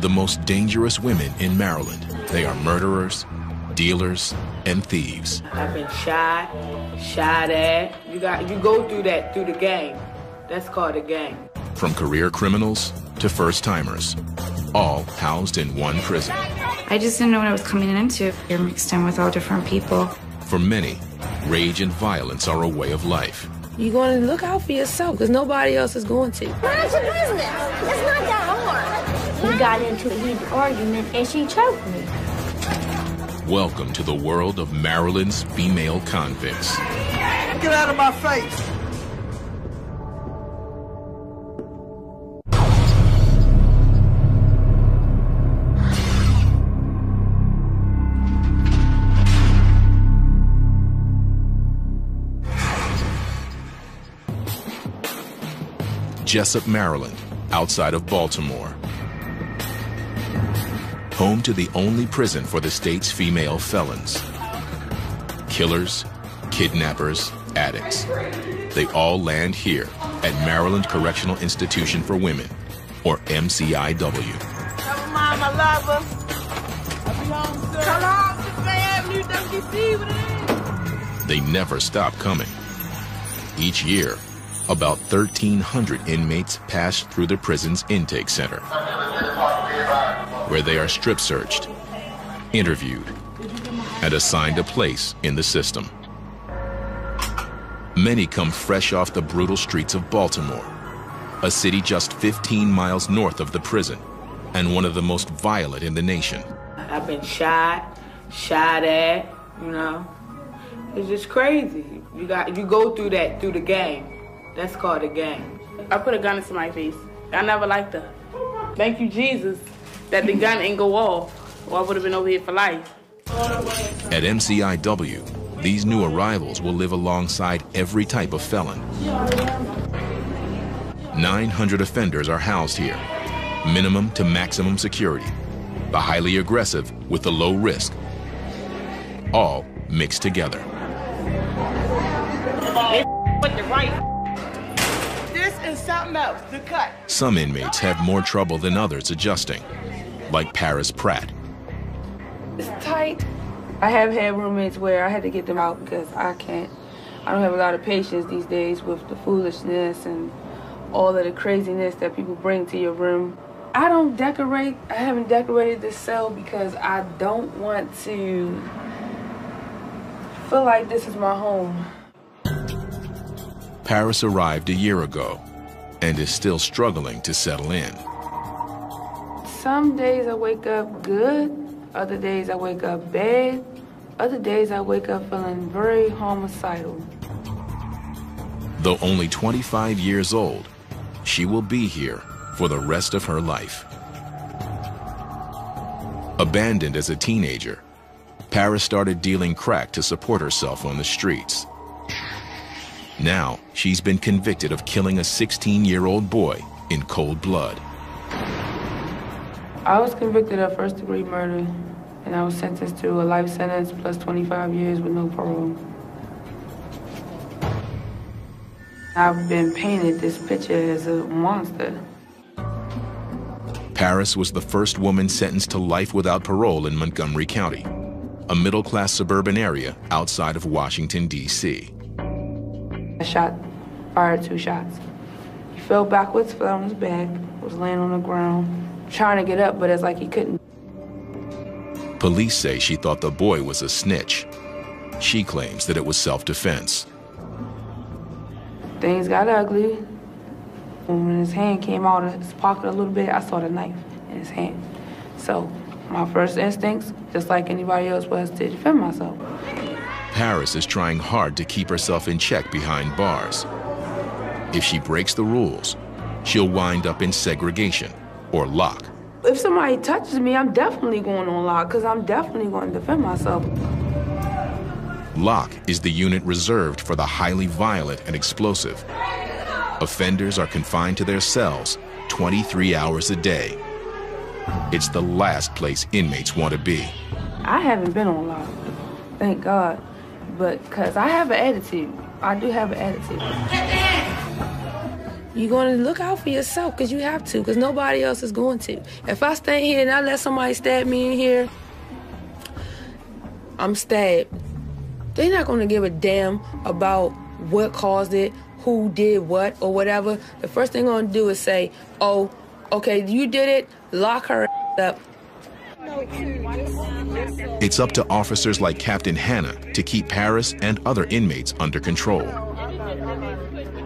the most dangerous women in Maryland. They are murderers, dealers, and thieves. I've been shot at. You go through that through the game. That's called a game. From career criminals to first-timers, all housed in one prison. I just didn't know what I was coming into. You're mixed in with all different people. For many, rage and violence are a way of life. You're going to look out for yourself because nobody else is going to. Mind your business. It's not that hard. We got into a heated argument and she choked me. Welcome to the world of Maryland's female convicts. Get out of my face! Jessup, Maryland, outside of Baltimore. Home to the only prison for the state's female felons. Killers, kidnappers, addicts. They all land here at Maryland Correctional Institution for Women, or MCIW. Never mind, my lover. I'll be home soon. Come on, Fifth Avenue, WC, what it is. They never stop coming. Each year, about 1,300 inmates pass through the prison's intake center, where they are strip searched, interviewed, and assigned a place in the system. Many come fresh off the brutal streets of Baltimore, a city just 15 miles north of the prison and one of the most violent in the nation. I've been shot at, you know. It's just crazy. You go through that through the game. That's called a game. I put a gun into my face. I never liked her. Thank you, Jesus, that the gun ain't go off, or I would have been over here for life. At MCIW, these new arrivals will live alongside every type of felon. 900 offenders are housed here, minimum to maximum security, the highly aggressive with the low risk, all mixed together. With the right. This is something else, the cut. Some inmates have more trouble than others adjusting, like Paris Pratt. It's tight. I have had roommates where I had to get them out because I don't have a lot of patience these days with the foolishness and all of the craziness that people bring to your room. I don't decorate. I haven't decorated this cell because I don't want to feel like this is my home. Paris arrived a year ago and is still struggling to settle in. Some days I wake up good, other days I wake up bad, other days I wake up feeling very homicidal. Though only 25 years old, she will be here for the rest of her life. Abandoned as a teenager, Paris started dealing crack to support herself on the streets. Now, she's been convicted of killing a 16-year-old boy in cold blood. I was convicted of first-degree murder, and I was sentenced to a life sentence plus 25 years with no parole. I've been painted this picture as a monster. Paris was the first woman sentenced to life without parole in Montgomery County, a middle-class suburban area outside of Washington, D.C. I fired 2 shots. He fell backwards, fell on his back, was laying on the ground, trying to get up, but it's like he couldn't. Police say she thought the boy was a snitch. She claims that it was self-defense. Things got ugly. When his hand came out of his pocket a little bit, I saw the knife in his hand. So my first instincts, just like anybody else, was to defend myself. Paris is trying hard to keep herself in check behind bars. If she breaks the rules, she'll wind up in segregation or lock. If somebody touches me, I'm definitely going on lock because I'm definitely going to defend myself. Lock is the unit reserved for the highly violent and explosive. Offenders are confined to their cells 23 hours a day. It's the last place inmates want to be. I haven't been on lock, thank God. But because I have an attitude. I do have an attitude. You're going to look out for yourself because you have to, because nobody else is going to. If I stay here and I let somebody stab me in here, I'm stabbed. They're not going to give a damn about what caused it, who did what, or whatever. The first thing they're going to do is say, oh, okay, you did it, lock her up. It's up to officers like Captain Hannah to keep Paris and other inmates under control.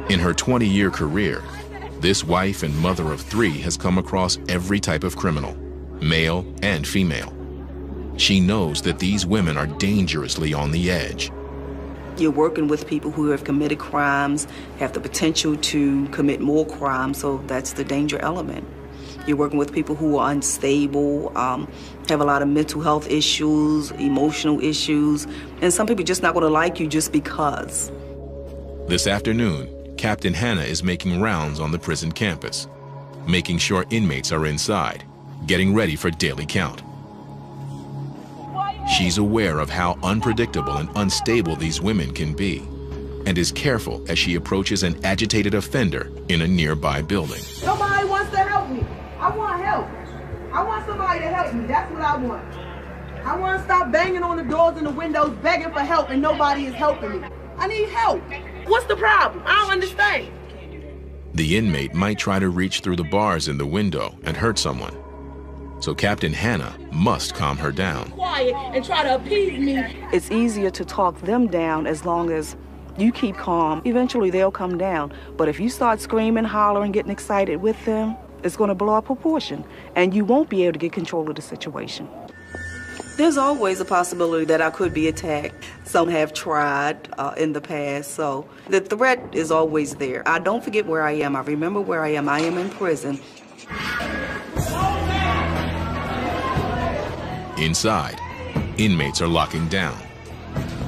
In her 20-year career, this wife and mother of 3 has come across every type of criminal, male and female. She knows that these women are dangerously on the edge. You're working with people who have committed crimes, have the potential to commit more crimes, so that's the danger element. You're working with people who are unstable, have a lot of mental health issues, emotional issues, and some people are just not going to like you just because. This afternoon, Captain Hannah is making rounds on the prison campus, making sure inmates are inside, getting ready for daily count. She's aware of how unpredictable and unstable these women can be, and is careful as she approaches an agitated offender in a nearby building. Nobody wants to help me. I want help. I want somebody to help me. That's what I want. I want to stop banging on the doors and the windows, begging for help, and nobody is helping me. I need help. What's the problem? I don't understand. The inmate might try to reach through the bars in the window and hurt someone. So Captain Hannah must calm her down. Quiet and try to appease me. It's easier to talk them down as long as you keep calm. Eventually they'll come down. But if you start screaming, hollering, getting excited with them, it's going to blow out proportion, and you won't be able to get control of the situation. There's always a possibility that I could be attacked. Some have tried in the past, so the threat is always there. I don't forget where I am. I remember where I am. I am in prison. Inside, inmates are locking down.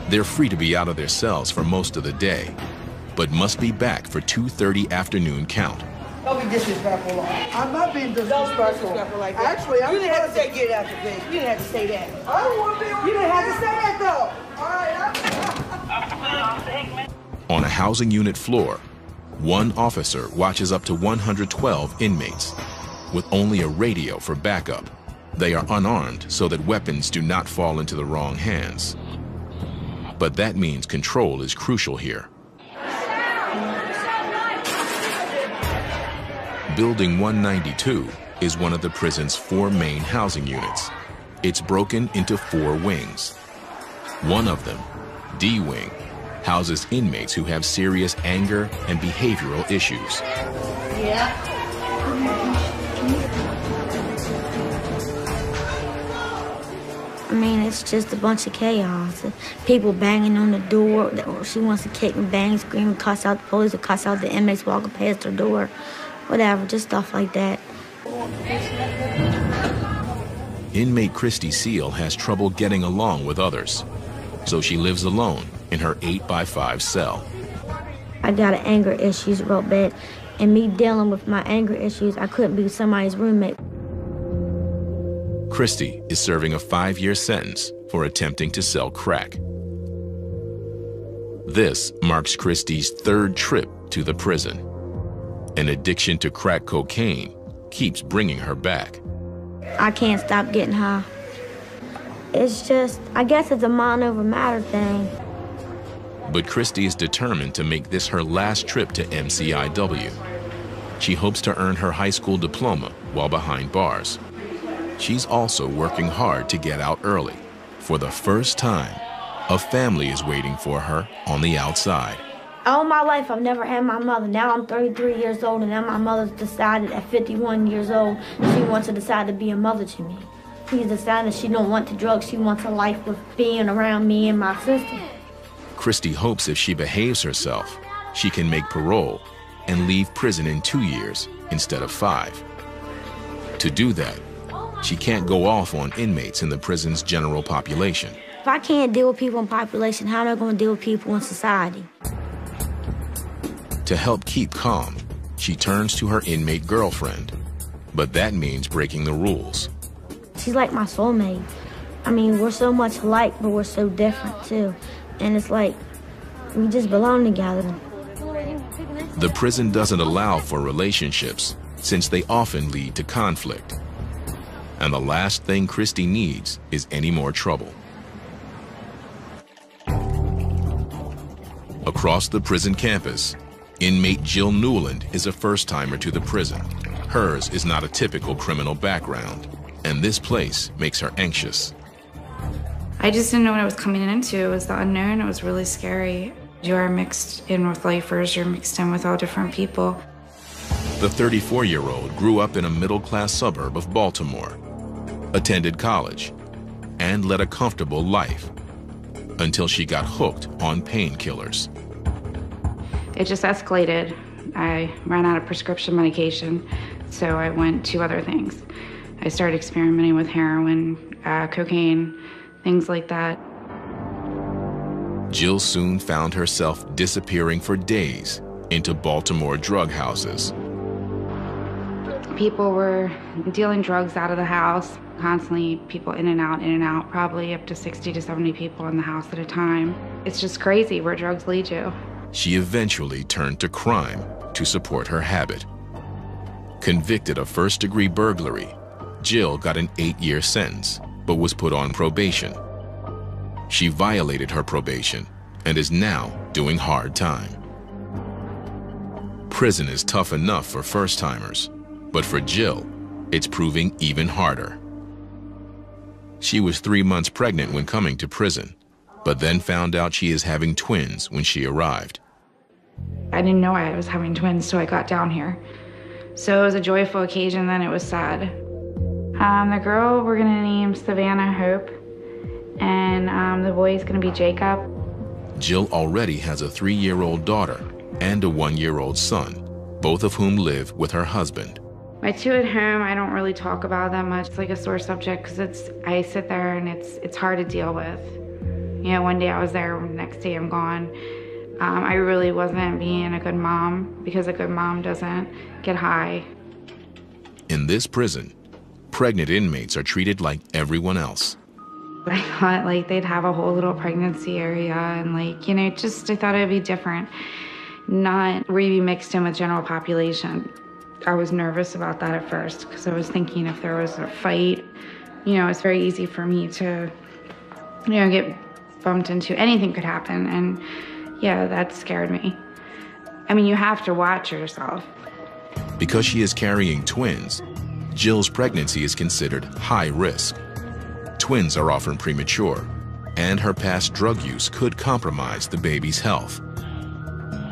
They're free to be out of their cells for most of the day, but must be back for 2:30 afternoon count. Don't be disrespectful. I'm not being disrespectful. Like that. Actually, you didn't have to say get out the face. You didn't have to say that. I don't want to be. You didn't have to say that though. All right. On a housing unit floor, one officer watches up to 112 inmates, with only a radio for backup. They are unarmed so that weapons do not fall into the wrong hands. But that means control is crucial here. Building 192 is one of the prison's 4 main housing units. It's broken into 4 wings. One of them, D Wing, houses inmates who have serious anger and behavioral issues. Yeah. I mean, it's just a bunch of chaos. People banging on the door. She wants to kick and bang, scream, and cuss out the police, or cuss out the inmates walking past her door. Whatever, just stuff like that. Inmate Christy Seal has trouble getting along with others, so she lives alone in her 8x5 cell. I got anger issues real bad, and me dealing with my anger issues, I couldn't be somebody's roommate. Christy is serving a 5-year sentence for attempting to sell crack. This marks Christy's 3rd trip to the prison. An addiction to crack cocaine keeps bringing her back. I can't stop getting high. It's just, I guess it's a mind over matter thing. But Christy is determined to make this her last trip to MCIW. She hopes to earn her high school diploma while behind bars. She's also working hard to get out early. For the first time, a family is waiting for her on the outside. All my life, I've never had my mother. Now I'm 33 years old, and now my mother's decided at 51 years old she wants to decide to be a mother to me. She's decided she don't want the drugs. She wants a life with being around me and my sister. Christy hopes if she behaves herself, she can make parole and leave prison in 2 years instead of 5. To do that, she can't go off on inmates in the prison's general population. If I can't deal with people in population, how am I going to deal with people in society? To help keep calm, she turns to her inmate girlfriend. But that means breaking the rules. She's like my soulmate. I mean, we're so much alike, but we're so different, too. And it's like, we just belong together. The prison doesn't allow for relationships since they often lead to conflict. And the last thing Christy needs is any more trouble. Across the prison campus, inmate Jill Newland is a first-timer to the prison. Hers is not a typical criminal background, and this place makes her anxious. I just didn't know what I was coming into. It was the unknown. It was really scary. You are mixed in with lifers. You're mixed in with all different people. The 34-year-old grew up in a middle-class suburb of Baltimore, attended college, and led a comfortable life until she got hooked on painkillers. It just escalated. I ran out of prescription medication, so I went to other things. I started experimenting with heroin, cocaine, things like that. Jill soon found herself disappearing for days into Baltimore drug houses. People were dealing drugs out of the house, constantly people in and out, probably up to 60 to 70 people in the house at a time. It's just crazy where drugs lead you. She eventually turned to crime to support her habit. Convicted of first-degree burglary, Jill got an 8-year sentence, but was put on probation. She violated her probation and is now doing hard time. Prison is tough enough for first-timers, but for Jill, it's proving even harder. She was 3 months pregnant when coming to prison, but then found out she is having twins when she arrived. I didn't know I was having twins till I got down here. So it was a joyful occasion, then it was sad. The girl we're gonna name Savannah Hope, and the boy is gonna be Jacob. Jill already has a 3-year-old daughter and a 1-year-old son, both of whom live with her husband. My two at home, I don't really talk about that much. It's like a sore subject because I sit there and it's hard to deal with. You know, one day I was there, next day I'm gone. I really wasn't being a good mom because a good mom doesn't get high. In this prison, pregnant inmates are treated like everyone else. I thought like they'd have a whole little pregnancy area and like, you know, just I thought it'd be different, not really mixed in with general population. I was nervous about that at first because I was thinking if there was a fight, you know, it's very easy for me to, you know, get bumped into. Anything could happen, and yeah, that scared me. I mean, you have to watch yourself. Because she is carrying twins, Jill's pregnancy is considered high risk. Twins are often premature, and her past drug use could compromise the baby's health.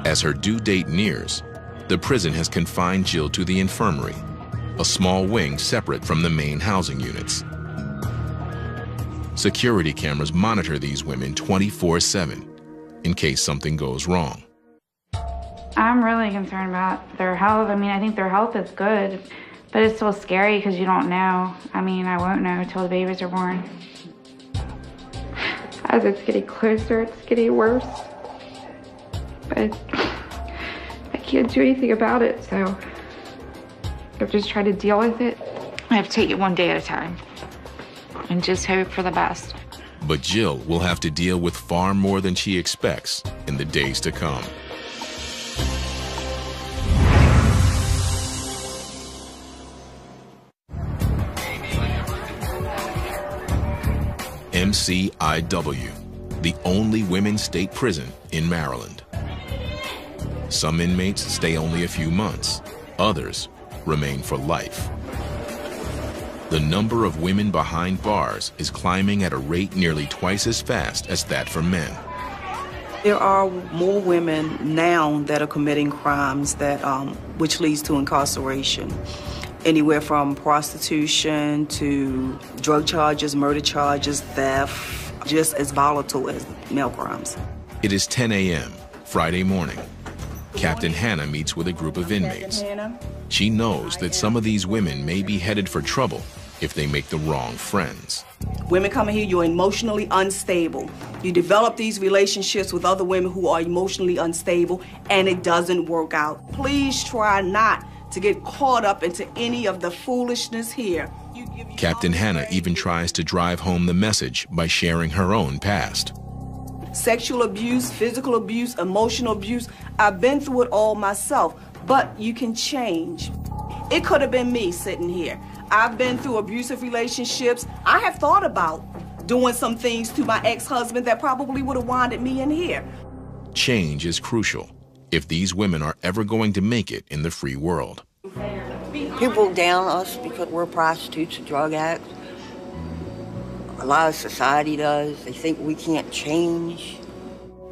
As her due date nears, the prison has confined Jill to the infirmary, a small wing separate from the main housing units. Security cameras monitor these women 24/7 in case something goes wrong. I'm really concerned about their health. I mean, I think their health is good, but it's still scary because you don't know. I mean, I won't know until the babies are born. As it's getting closer, it's getting worse. But I can't do anything about it, so I've just tried to deal with it. I have to take it one day at a time and just hope for the best. But Jill will have to deal with far more than she expects in the days to come. MCIW, the only women's state prison in Maryland. Some inmates stay only a few months, others remain for life. The number of women behind bars is climbing at a rate nearly twice as fast as that for men. There are more women now that are committing crimes that, which leads to incarceration. Anywhere from prostitution to drug charges, murder charges, theft, just as volatile as male crimes. It is 10 a.m. Friday morning. Captain Hannah meets with a group of inmates. She knows that some of these women may be headed for trouble if they make the wrong friends. Women coming here, you're emotionally unstable. You develop these relationships with other women who are emotionally unstable, and it doesn't work out. Please try not to get caught up into any of the foolishness here. Captain Hannah even tries to drive home the message by sharing her own past. sexual abuse, physical abuse, emotional abuse. I've been through it all myself, but you can change. It could have been me sitting here. I've been through abusive relationships. I have thought about doing some things to my ex-husband that probably would have winded me in here. Change is crucial if these women are ever going to make it in the free world. People down us because we're prostitutes and drug addicts. A lot of society does. They think we can't change.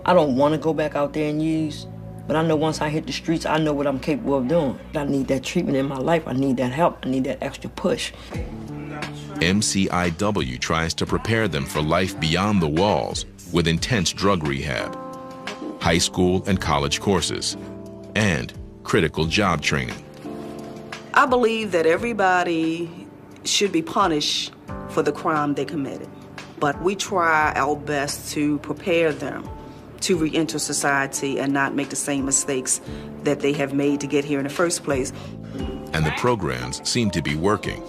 I don't want to go back out there and use, but I know once I hit the streets, I know what I'm capable of doing. I need that treatment in my life. I need that help. I need that extra push. MCIW tries to prepare them for life beyond the walls with intense drug rehab, high school and college courses, and critical job training. I believe that everybody should be punished for the crime they committed, but we try our best to prepare them to re-enter society and not make the same mistakes that they have made to get here in the first place. And the programs seem to be working.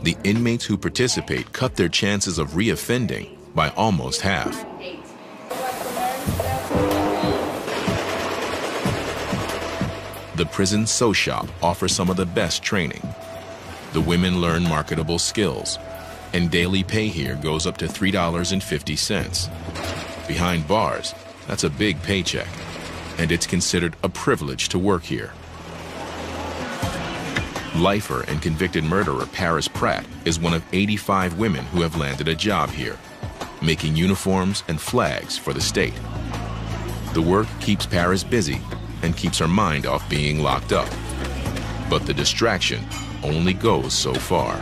The inmates who participate cut their chances of reoffending by almost half. The prison sew shop offers some of the best training. The women learn marketable skills, and daily pay here goes up to $3.50. Behind bars, that's a big paycheck, and it's considered a privilege to work here. Lifer and convicted murderer Paris Pratt is one of 85 women who have landed a job here, making uniforms and flags for the state. The work keeps Paris busy and keeps her mind off being locked up. But the distraction only goes so far.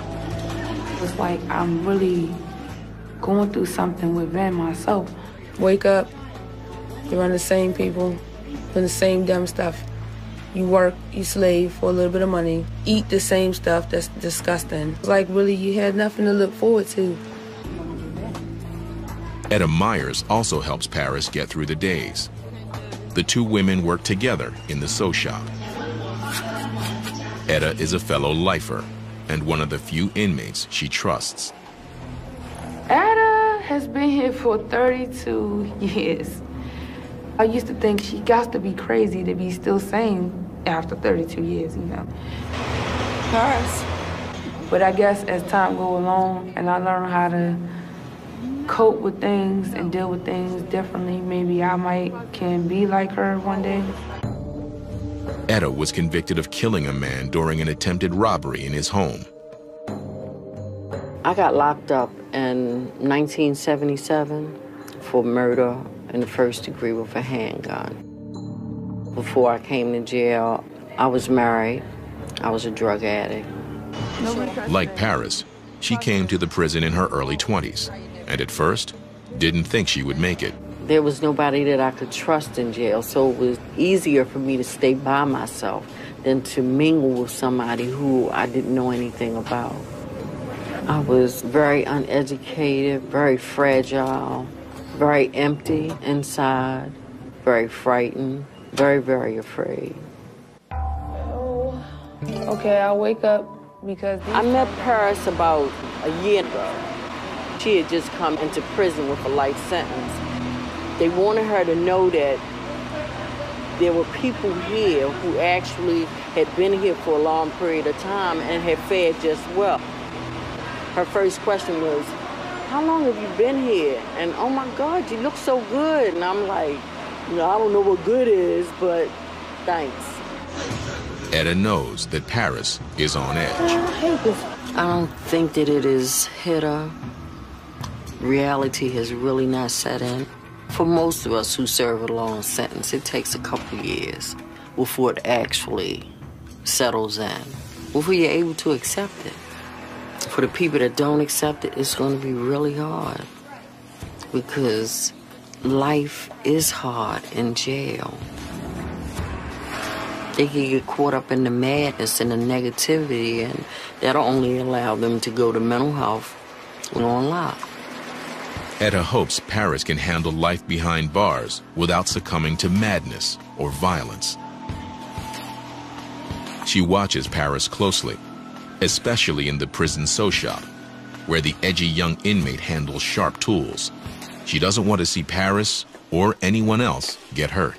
It's like I'm really going through something within myself. Wake up, you're around the same people, doing the same dumb stuff. You work, you slave for a little bit of money, eat the same stuff that's disgusting. It's like really you had nothing to look forward to. Etta Myers also helps Paris get through the days. The two women work together in the sew shop. Etta is a fellow lifer and one of the few inmates she trusts. Etta has been here for 32 years. I used to think she got to be crazy to be still sane after 32 years, you know. Paris. But I guess as time goes along and I learn how to cope with things and deal with things differently, maybe I can be like her one day. Etta was convicted of killing a man during an attempted robbery in his home. I got locked up in 1977 for murder in the first degree with a handgun. Before I came to jail, I was married. I was a drug addict. Like Paris, she came to the prison in her early 20s, and at first, didn't think she would make it. There was nobody that I could trust in jail, so it was easier for me to stay by myself than to mingle with somebody who I didn't know anything about. I was very uneducated, very fragile, very empty inside, very frightened, very, very afraid. Okay, I wake up because... I met Paris about a year ago. She had just come into prison with a life sentence. They wanted her to know that there were people here who actually had been here for a long period of time and had fared just well. Her first question was, how long have you been here? And oh my God, you look so good. And I'm like, I don't know what good is, but thanks. Etta knows that Paris is on edge. I don't think that it has hit her. Reality has really not set in. For most of us who serve a long sentence, it takes a couple years before it actually settles in, before you're able to accept it. For the people that don't accept it, it's going to be really hard because life is hard in jail. They can get caught up in the madness and the negativity, and that'll only allow them to go to mental health and on lock. Etta hopes Paris can handle life behind bars without succumbing to madness or violence. She watches Paris closely, especially in the prison sew shop, where the edgy young inmate handles sharp tools. She doesn't want to see Paris or anyone else get hurt.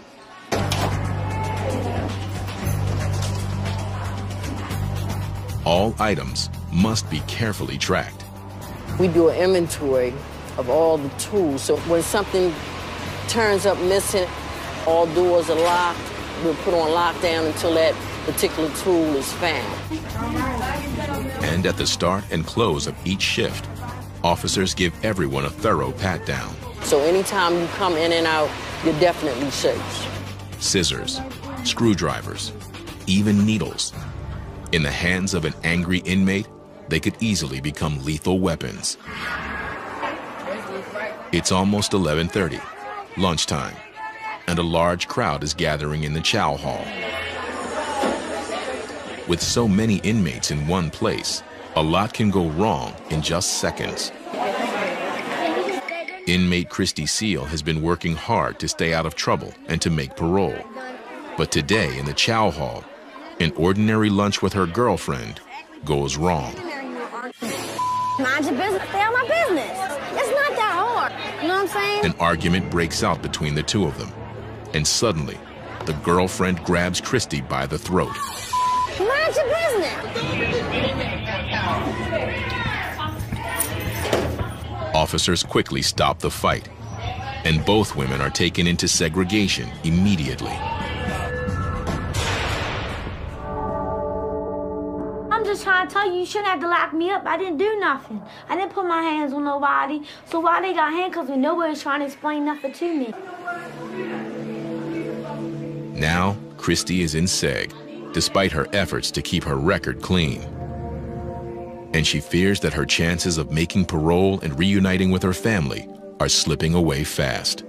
All items must be carefully tracked. We do an inventory of all the tools, so when something turns up missing, all doors are locked, we'll put on lockdown until that particular tool is found. And at the start and close of each shift, officers give everyone a thorough pat-down. So anytime you come in and out, you're definitely safe. Scissors, screwdrivers, even needles. In the hands of an angry inmate, they could easily become lethal weapons. It's almost 11:30, lunchtime, and a large crowd is gathering in the chow hall. With so many inmates in one place, a lot can go wrong in just seconds. Inmate Christy Seal has been working hard to stay out of trouble and to make parole. But today in the chow hall, an ordinary lunch with her girlfriend goes wrong. Mind your business, stay out my business. It's not that hard, you know what I'm saying? An argument breaks out between the two of them, and suddenly, the girlfriend grabs Christy by the throat. Mind your business. Officers quickly stop the fight, and both women are taken into segregation immediately. I'm just trying to tell you, you shouldn't have to lock me up. I didn't do nothing. I didn't put my hands on nobody. So why they got handcuffs when nobody's trying to explain nothing to me? Now, Christy is in seg, despite her efforts to keep her record clean. And she fears that her chances of making parole and reuniting with her family are slipping away fast.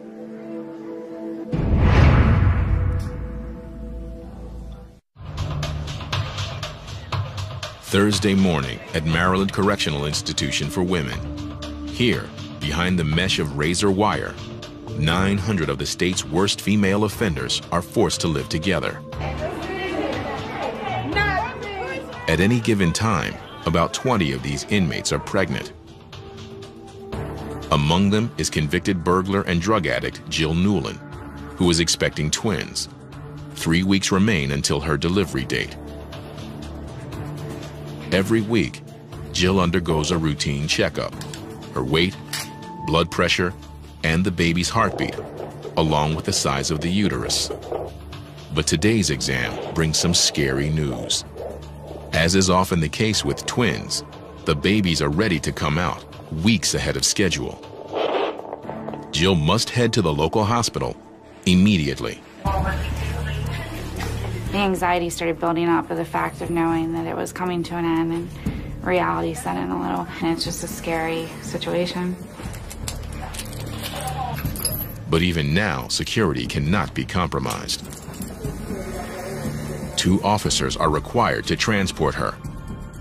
Thursday morning at Maryland Correctional Institution for Women. Here, behind the mesh of razor wire, 900 of the state's worst female offenders are forced to live together. At any given time, about 20 of these inmates are pregnant. Among them is convicted burglar and drug addict Jill Newland, who is expecting twins. 3 weeks remain until her delivery date. Every week, Jill undergoes a routine checkup. Her weight, blood pressure, and the baby's heartbeat, along with the size of the uterus. But today's exam brings some scary news. As is often the case with twins, the babies are ready to come out weeks ahead of schedule. Jill must head to the local hospital immediately. The anxiety started building up with the fact of knowing that it was coming to an end, and reality set in a little. And it's just a scary situation. But even now, security cannot be compromised. 2 officers are required to transport her,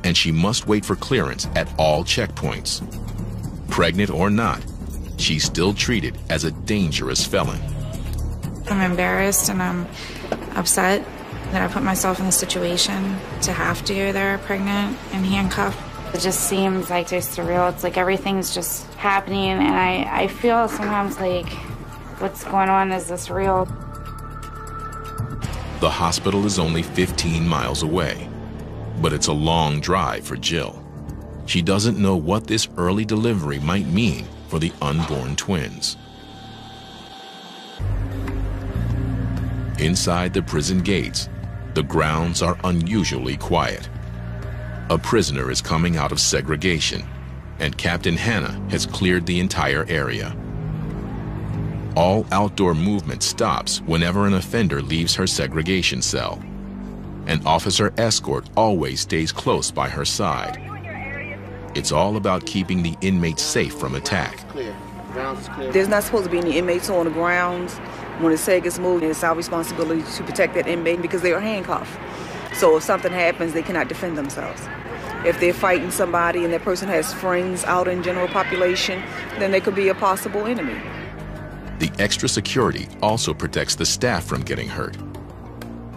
and she must wait for clearance at all checkpoints. Pregnant or not, she's still treated as a dangerous felon. I'm embarrassed and I'm upset that I put myself in the situation to have to go there pregnant and handcuffed. It just seems like it's surreal. It's like everything's just happening, and I feel sometimes like, what's going on? Is this real? The hospital is only 15 miles away, but it's a long drive for Jill. She doesn't know what this early delivery might mean for the unborn twins. Inside the prison gates, the grounds are unusually quiet. A prisoner is coming out of segregation, and Captain Hannah has cleared the entire area. All outdoor movement stops whenever an offender leaves her segregation cell. An officer escort always stays close by her side. It's all about keeping the inmates safe from attack. There's not supposed to be any inmates on the grounds. When the seg gets moved, it's our responsibility to protect that inmate because they are handcuffed. So if something happens, they cannot defend themselves. If they're fighting somebody and that person has friends out in general population, then they could be a possible enemy. The extra security also protects the staff from getting hurt.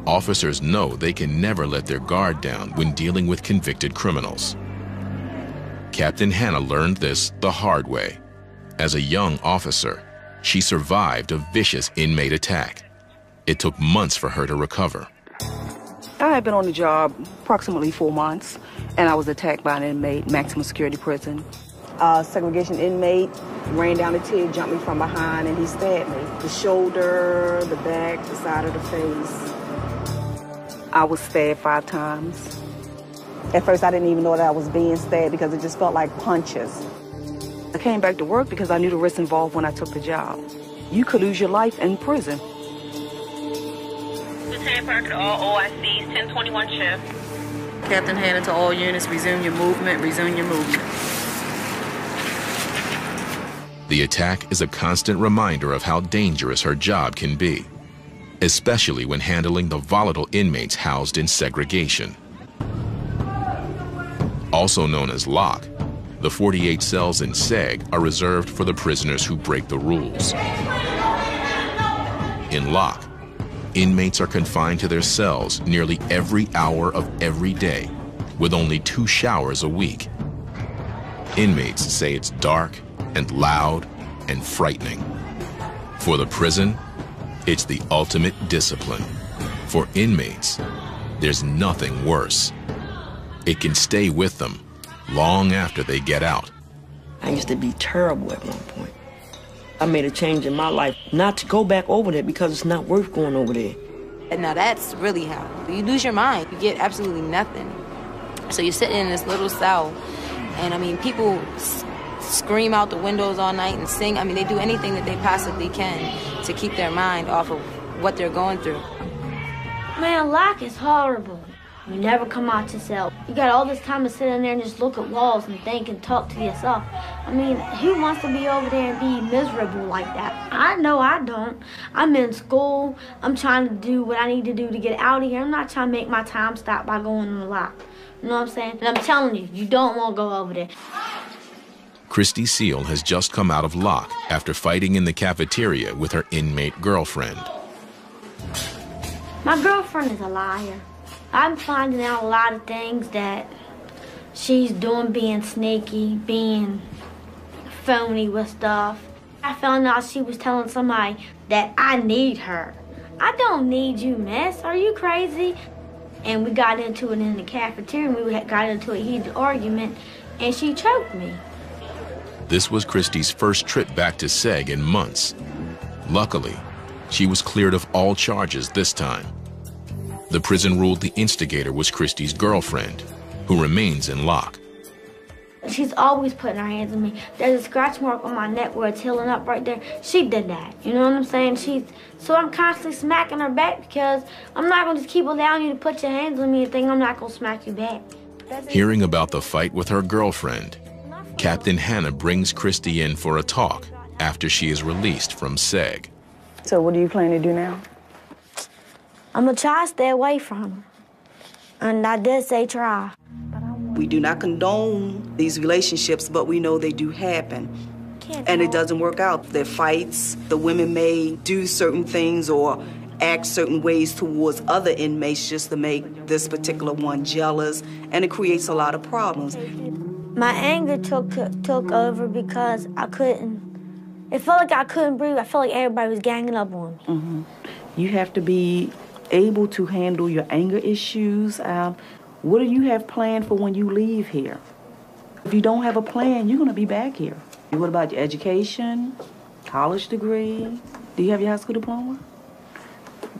Officers know they can never let their guard down when dealing with convicted criminals. Captain Hannah learned this the hard way. As a young officer, She survived a vicious inmate attack. It took months for her to recover. I had been on the job approximately 4 months, and I was attacked by an inmate, maximum security prison. Segregation inmate ran down the tube, jumped me from behind, and he stabbed me. The shoulder, the back, the side of the face. I was stabbed 5 times. At first, I didn't even know that I was being stabbed because it just felt like punches. I came back to work because I knew the risks involved when I took the job. You could lose your life in prison. Lieutenant Parker to all OICs, 1021 shift. Captain Hannah to all units, resume your movement, resume your movement. The attack is a constant reminder of how dangerous her job can be, especially when handling the volatile inmates housed in segregation. Also known as lock, the 48 cells in seg are reserved for the prisoners who break the rules. In lock, inmates are confined to their cells nearly every hour of every day, with only 2 showers a week. Inmates say it's dark and loud and frightening. For the prison, it's the ultimate discipline. For inmates, there's nothing worse. It can stay with them long after they get out. I used to be terrible at one point. I made a change in my life not to go back over there because it's not worth going over there. And now that's really how you lose your mind. You get absolutely nothing. So you're sitting in this little cell, and I mean, people scream out the windows all night and sing. I mean, they do anything that they possibly can to keep their mind off of what they're going through. Man, lock is horrible. You never come out your cell. You got all this time to sit in there and just look at walls and think and talk to yourself. I mean, who wants to be over there and be miserable like that? I know I don't. I'm in school. I'm trying to do what I need to do to get out of here. I'm not trying to make my time stop by going on the lock. You know what I'm saying? And I'm telling you, you don't want to go over there. Christy Seal has just come out of lock after fighting in the cafeteria with her inmate girlfriend. My girlfriend is a liar. I'm finding out a lot of things that she's doing, being sneaky, being phony with stuff. I found out she was telling somebody that I need her. I don't need you, miss. Are you crazy? And we got into it in the cafeteria, and we got into a heated argument, and she choked me. This was Christy's first trip back to seg in months. Luckily, she was cleared of all charges this time. The prison ruled the instigator was Christy's girlfriend, who remains in lock. She's always putting her hands on me. There's a scratch mark on my neck where it's healing up right there. She did that. You know what I'm saying? So I'm constantly smacking her back because I'm not going to just keep allowing you to put your hands on me and think I'm not going to smack you back. Hearing about the fight with her girlfriend, Captain Hannah brings Christy in for a talk after she is released from seg. So what do you plan to do now? I'm going to try to stay away from her. And I did say try. We do not condone these relationships, but we know they do happen. And it doesn't work out. There are fights. The women may do certain things or act certain ways towards other inmates just to make this particular one jealous, and it creates a lot of problems. My anger took over because I couldn't. It felt like I couldn't breathe. I felt like everybody was ganging up on me. Mm-hmm. You have to be able to handle your anger issues. What do you have planned for when you leave here? If you don't have a plan, you're going to be back here. What about your education, college degree? Do you have your high school diploma?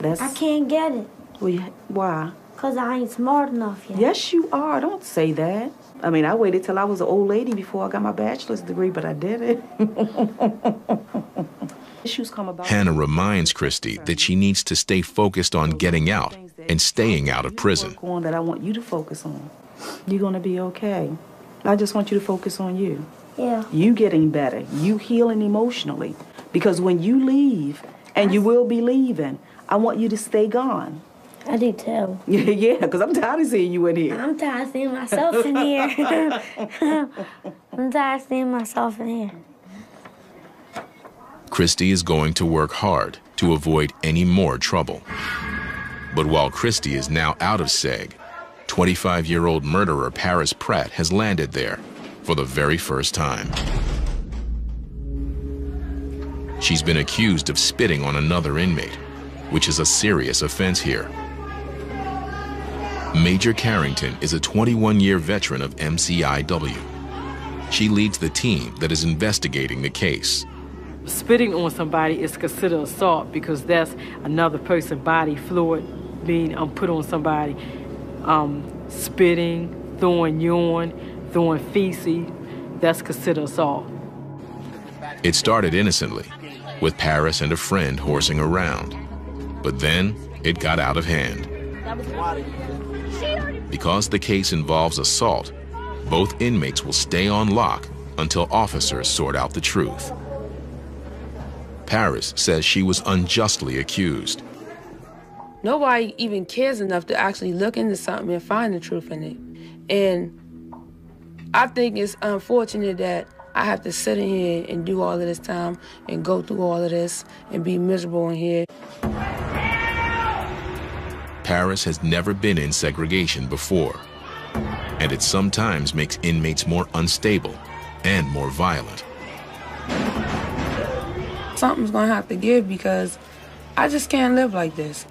I can't get it. Well, why? Because I ain't smart enough yet. Yes, you are. Don't say that. I mean, I waited till I was an old lady before I got my bachelor's degree, but I did it. Issues come about. Hannah reminds Christy that she needs to stay focused on getting out and staying out of prison. That I want you to focus on. You're going to be okay. I just want you to focus on you. Yeah. You getting better. You healing emotionally. Because when you leave, and you will be leaving, I want you to stay gone. I do too. Yeah, because I'm tired of seeing you in here. I'm tired of seeing myself in here. I'm tired of seeing myself in here. Christy is going to work hard to avoid any more trouble. But while Christy is now out of seg, 25-year-old murderer Paris Pratt has landed there for the very first time. She's been accused of spitting on another inmate, which is a serious offense here. Major Carrington is a 21-year veteran of MCIW. She leads the team that is investigating the case. Spitting on somebody is considered assault because that's another person's body fluid being put on somebody. Spitting, throwing urine, throwing feces, that's considered assault. It started innocently, with Paris and a friend horsing around. But then it got out of hand. Because the case involves assault, both inmates will stay on lock until officers sort out the truth. Paris says she was unjustly accused. Nobody even cares enough to actually look into something and find the truth in it. And I think it's unfortunate that I have to sit in here and do all of this time and go through all of this and be miserable in here. Paris has never been in segregation before, and it sometimes makes inmates more unstable and more violent. Something's gonna have to give because I just can't live like this.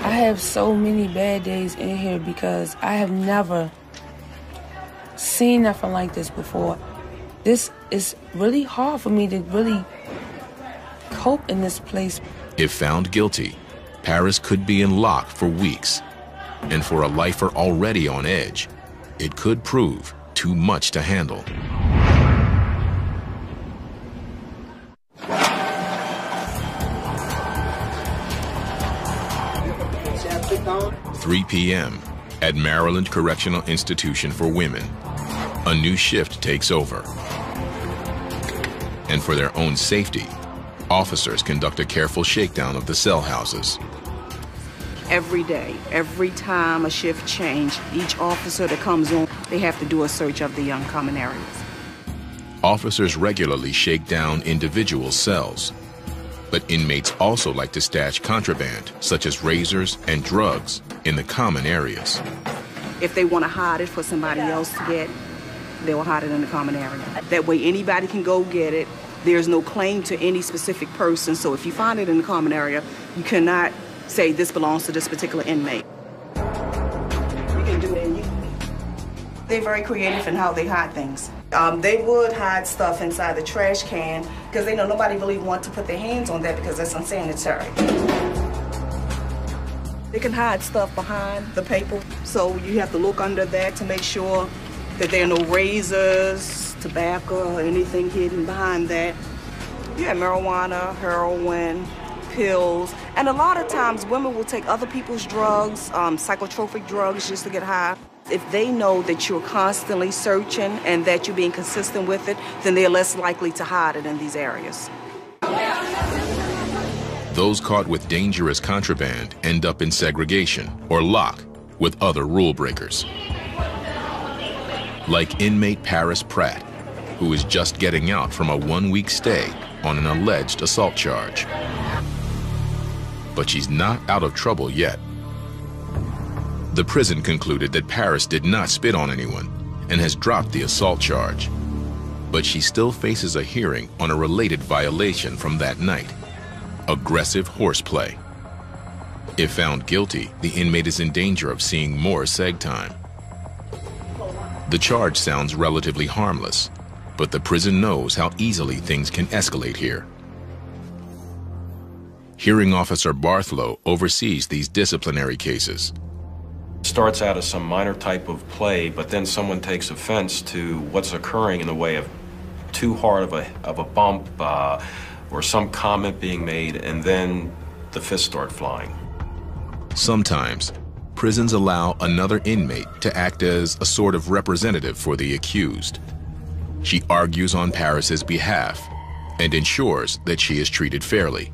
I have so many bad days in here because I have never seen nothing like this before. This is really hard for me to really cope in this place. If found guilty, Paris could be in lock for weeks. And for a lifer already on edge, it could prove too much to handle. 3 p.m. at Maryland Correctional Institution for Women. A new shift takes over. And for their own safety, officers conduct a careful shakedown of the cell houses. Every day, every time a shift change, each officer that comes on, they have to do a search of the common areas. Officers regularly shake down individual cells, but inmates also like to stash contraband, such as razors and drugs, in the common areas. If they want to hide it for somebody else to get, they will hide it in the common area. That way anybody can go get it. There's no claim to any specific person, so if you find it in the common area, you cannot say this belongs to this particular inmate. You can do it. They're very creative in how they hide things. They would hide stuff inside the trash can because they know nobody really wants to put their hands on that because that's unsanitary. They can hide stuff behind the paper, so you have to look under that to make sure that there are no razors, tobacco, or anything hidden behind that. You have marijuana, heroin, pills, and a lot of times women will take other people's drugs, psychotropic drugs, just to get high. If they know that you're constantly searching and that you're being consistent with it, then they're less likely to hide it in these areas. Those caught with dangerous contraband end up in segregation or lock with other rule breakers. Like inmate Paris Pratt, who is just getting out from a 1-week stay on an alleged assault charge. But she's not out of trouble yet. The prison concluded that Paris did not spit on anyone and has dropped the assault charge. But she still faces a hearing on a related violation from that night: aggressive horseplay. If found guilty, the inmate is in danger of seeing more seg time. The charge sounds relatively harmless, but the prison knows how easily things can escalate here. Hearing Officer Barthlow oversees these disciplinary cases. It starts out as some minor type of play, but then someone takes offense to what's occurring in the way of too hard of a bump or some comment being made, and then the fists start flying. Sometimes, prisons allow another inmate to act as a sort of representative for the accused. She argues on Paris's behalf and ensures that she is treated fairly.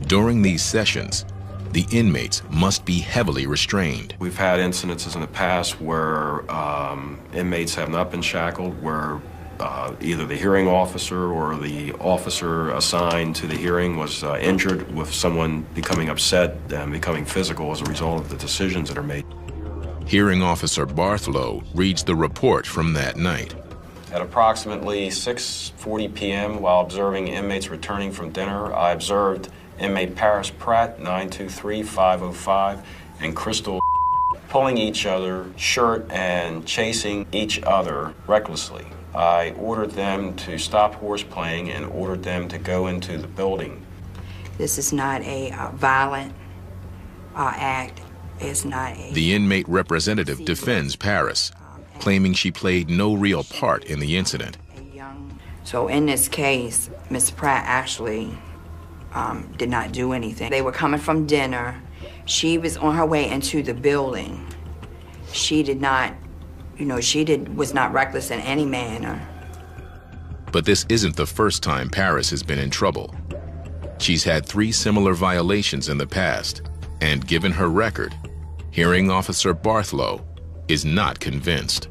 During these sessions, the inmates must be heavily restrained. We've had incidences in the past where inmates have not been shackled, where either the hearing officer or the officer assigned to the hearing was injured, with someone becoming upset and becoming physical as a result of the decisions that are made. Hearing Officer Barthlow reads the report from that night. At approximately 6:40 p.m., while observing inmates returning from dinner, I observed inmate Paris Pratt, 923-505, and Crystal pulling each other's shirt and chasing each other recklessly. I ordered them to stop horseplaying and ordered them to go into the building. This is not a violent act. It's not a... The inmate representative defends Paris, claiming she played no real part in the incident. So in this case, Ms. Pratt actually did not do anything. They were coming from dinner. She was on her way into the building. She did not, was not reckless in any manner. But this isn't the first time Paris has been in trouble. She's had 3 similar violations in the past, and given her record, Hearing Officer Barthlow is not convinced.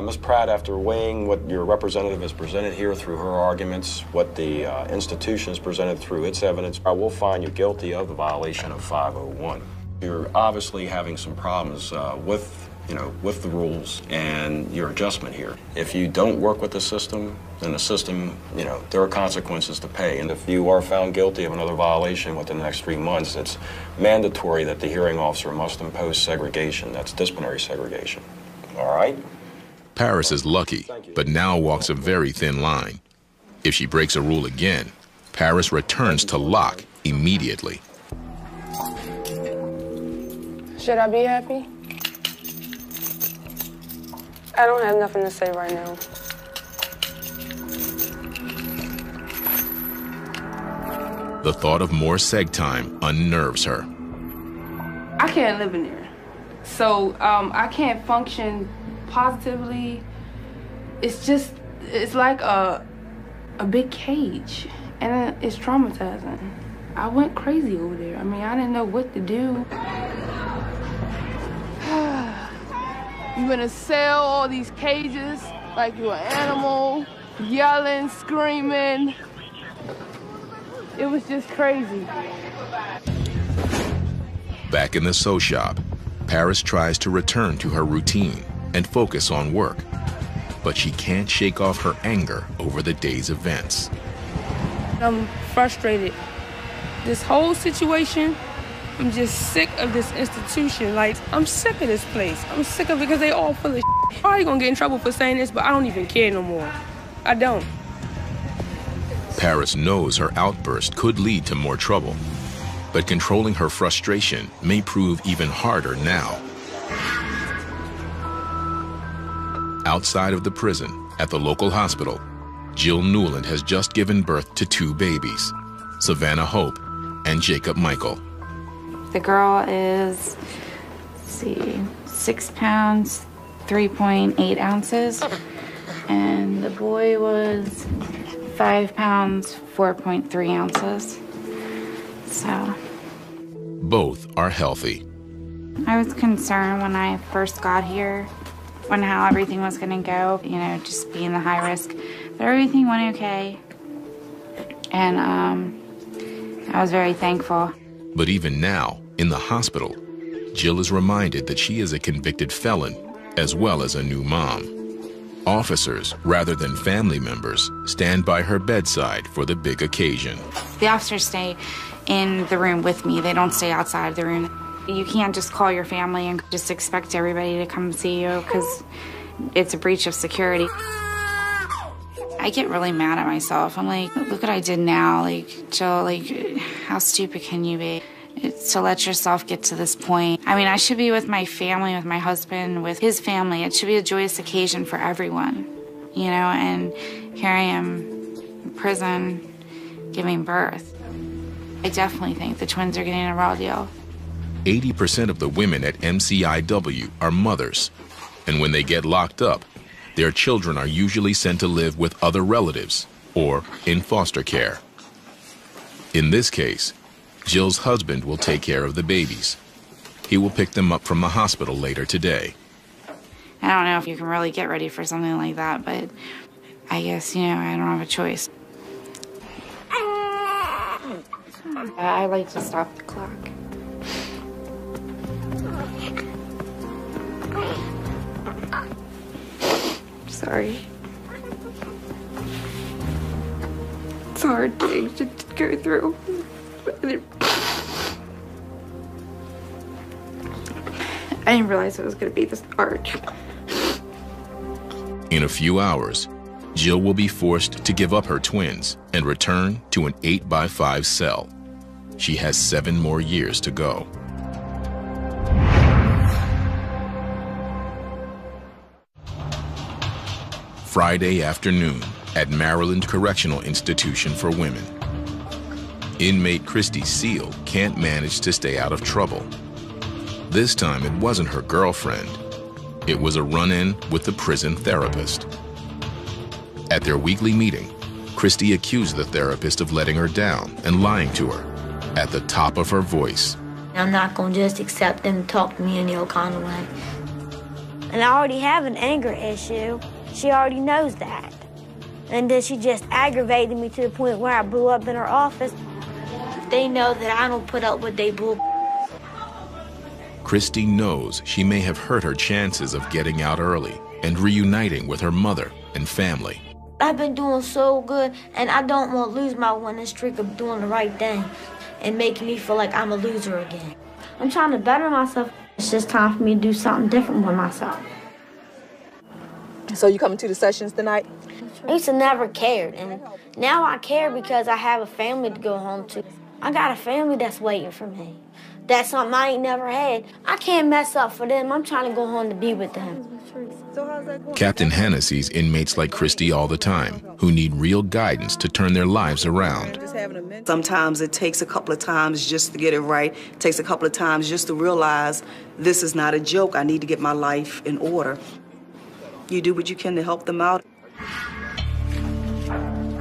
Ms. Pratt, after weighing what your representative has presented here through her arguments, what the institution has presented through its evidence, I will find you guilty of the violation of 501. You're obviously having some problems with the rules and your adjustment here. If you don't work with the system, then the system, there are consequences to pay. And if you are found guilty of another violation within the next 3 months, it's mandatory that the hearing officer must impose segregation. That's disciplinary segregation. All right? Paris is lucky, but now walks a very thin line. If she breaks a rule again, Paris returns to lock immediately. Should I be happy? I don't have nothing to say right now. The thought of more seg time unnerves her. I can't live in there. So I can't function positively. It's like a big cage, and it's traumatizing. I went crazy over there. I mean, I didn't know what to do. You in a cell, all these cages, like you're an animal, yelling, screaming. It was just crazy. Back in the sew shop, Paris tries to return to her routine and focus on work, but she can't shake off her anger over the day's events. I'm frustrated. This whole situation, I'm just sick of this institution. Like, I'm sick of this place. I'm sick of it because they all full of shit. Probably gonna get in trouble for saying this, but I don't even care no more. I don't. Paris knows her outburst could lead to more trouble, but controlling her frustration may prove even harder now. Outside of the prison, at the local hospital, Jill Newland has just given birth to 2 babies, Savannah Hope and Jacob Michael. The girl is, 6 pounds, 3.8 ounces, and the boy was 5 pounds, 4.3 ounces. So. Both are healthy. I was concerned when I first got here, how everything was gonna go, just being the high risk, but everything went okay. And I was very thankful. But even now, in the hospital, Jill is reminded that she is a convicted felon, as well as a new mom. Officers, rather than family members, stand by her bedside for the big occasion. The officers stay in the room with me. They don't stay outside the room. You can't just call your family and just expect everybody to come see you because it's a breach of security. I get really mad at myself. I'm like, look what I did now. Like, Jill, like, how stupid can you be? To let yourself get to this point. I mean, I should be with my family, with my husband, with his family. It should be a joyous occasion for everyone, and here I am in prison giving birth. I definitely think the twins are getting a raw deal. 80% of the women at MCIW are mothers, and when they get locked up, their children are usually sent to live with other relatives or in foster care. In this case, Jill's husband will take care of the babies. He will pick them up from the hospital later today. I don't know if you can really get ready for something like that, but I guess, I don't have a choice. I like to stop the clock. Sorry. It's a hard thing to go through. I didn't realize it was going to be this hard. In a few hours, Jill will be forced to give up her twins and return to an 8x5 cell. She has 7 more years to go. Friday afternoon at Maryland Correctional Institution for Women. Inmate Christy Seal can't manage to stay out of trouble. This time it wasn't her girlfriend. It was a run-in with the prison therapist. At their weekly meeting, Christy accused the therapist of letting her down and lying to her at the top of her voice. I'm not going to just accept them to talk to me any old kind of way. And I already have an anger issue. She already knows that. And then she just aggravated me to the point where I blew up in her office. They know that I don't put up with they bull. Christy knows she may have hurt her chances of getting out early and reuniting with her mother and family. I've been doing so good, and I don't want to lose my winning streak of doing the right thing and making me feel like I'm a loser again. I'm trying to better myself. It's just time for me to do something different with myself. So you coming to the sessions tonight? I used to never cared, and now I care because I have a family to go home to. I got a family that's waiting for me. That's something I ain't never had. I can't mess up for them. I'm trying to go home to be with them. Captain Hannah sees inmates like Christy all the time who need real guidance to turn their lives around. Sometimes it takes a couple of times just to get it right. It takes a couple of times just to realize this is not a joke. I need to get my life in order. You do what you can to help them out.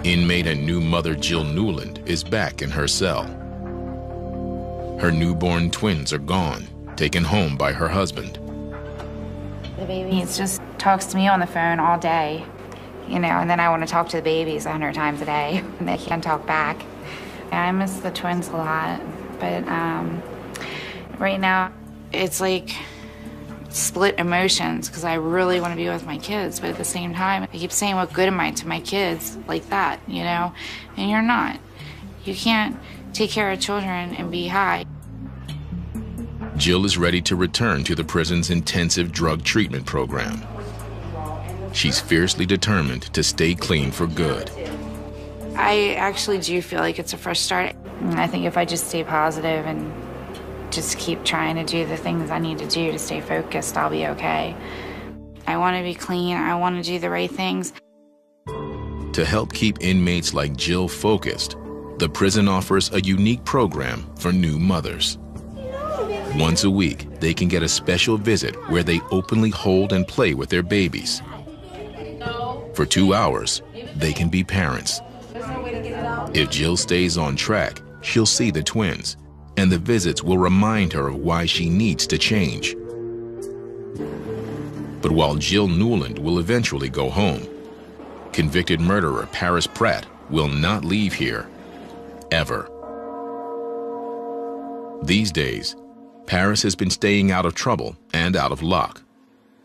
Inmate and new mother Jill Newland is back in her cell. Her newborn twins are gone, taken home by her husband. The baby just talks to me on the phone all day, you know, and then I want to talk to the babies 100 times a day, and they can't talk back. I miss the twins a lot, but right now it's like split emotions because I really want to be with my kids, but at the same time, I keep saying, what good am I to my kids like that, you know? And you're not. You can't take care of children and be high. Jill is ready to return to the prison's intensive drug treatment program. She's fiercely determined to stay clean for good. I actually do feel like it's a fresh start. I think if I just stay positive and just keep trying to do the things I need to do to stay focused, I'll be okay. I want to be clean. I want to do the right things. To help keep inmates like Jill focused, the prison offers a unique program for new mothers. Once a week, they can get a special visit where they openly hold and play with their babies. For 2 hours, they can be parents. If Jill stays on track, she'll see the twins, and the visits will remind her of why she needs to change. But while Jill Newland will eventually go home, convicted murderer Paris Pratt will not leave here, ever. These days, Paris has been staying out of trouble and out of luck,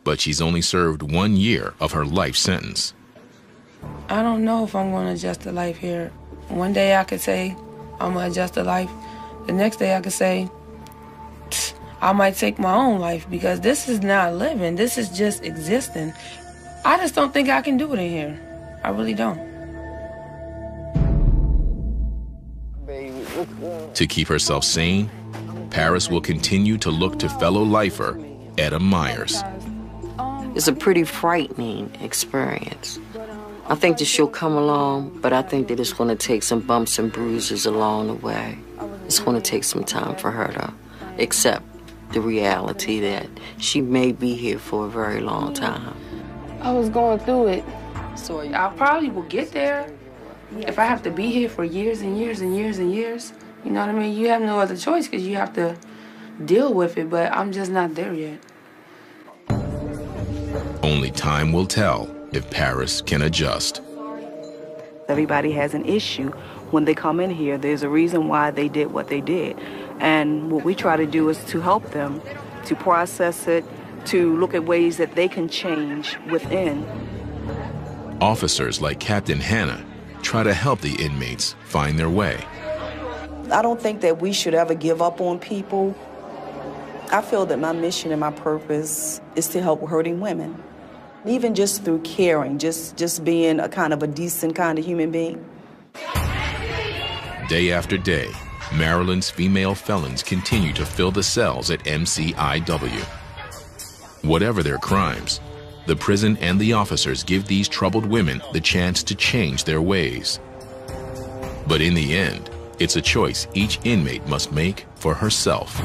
but she's only served 1 year of her life sentence. I don't know if I'm going to adjust to life here. One day I could say I'm going to adjust to life. The next day I could say I might take my own life because this is not living. This is just existing. I just don't think I can do it in here. I really don't. To keep herself sane, Paris will continue to look to fellow lifer Etta Myers. It's a pretty frightening experience. I think that she'll come along, but I think that it's going to take some bumps and bruises along the way. It's going to take some time for her to accept the reality that she may be here for a very long time. I was going through it, so I probably will get there. If I have to be here for years and years and years and years, you know what I mean? You have no other choice because you have to deal with it, but I'm just not there yet. Only time will tell if Paris can adjust. Everybody has an issue when they come in here. There's a reason why they did what they did. And what we try to do is to help them, to process it, to look at ways that they can change within. Officers like Captain Hannah try to help the inmates find their way. I don't think that we should ever give up on people. I feel that my mission and my purpose is to help hurting women. Even just through caring, just being a kind of a decent kind of human being. Day after day, Maryland's female felons continue to fill the cells at MCIW. Whatever their crimes, the prison and the officers give these troubled women the chance to change their ways. But in the end, it's a choice each inmate must make for herself.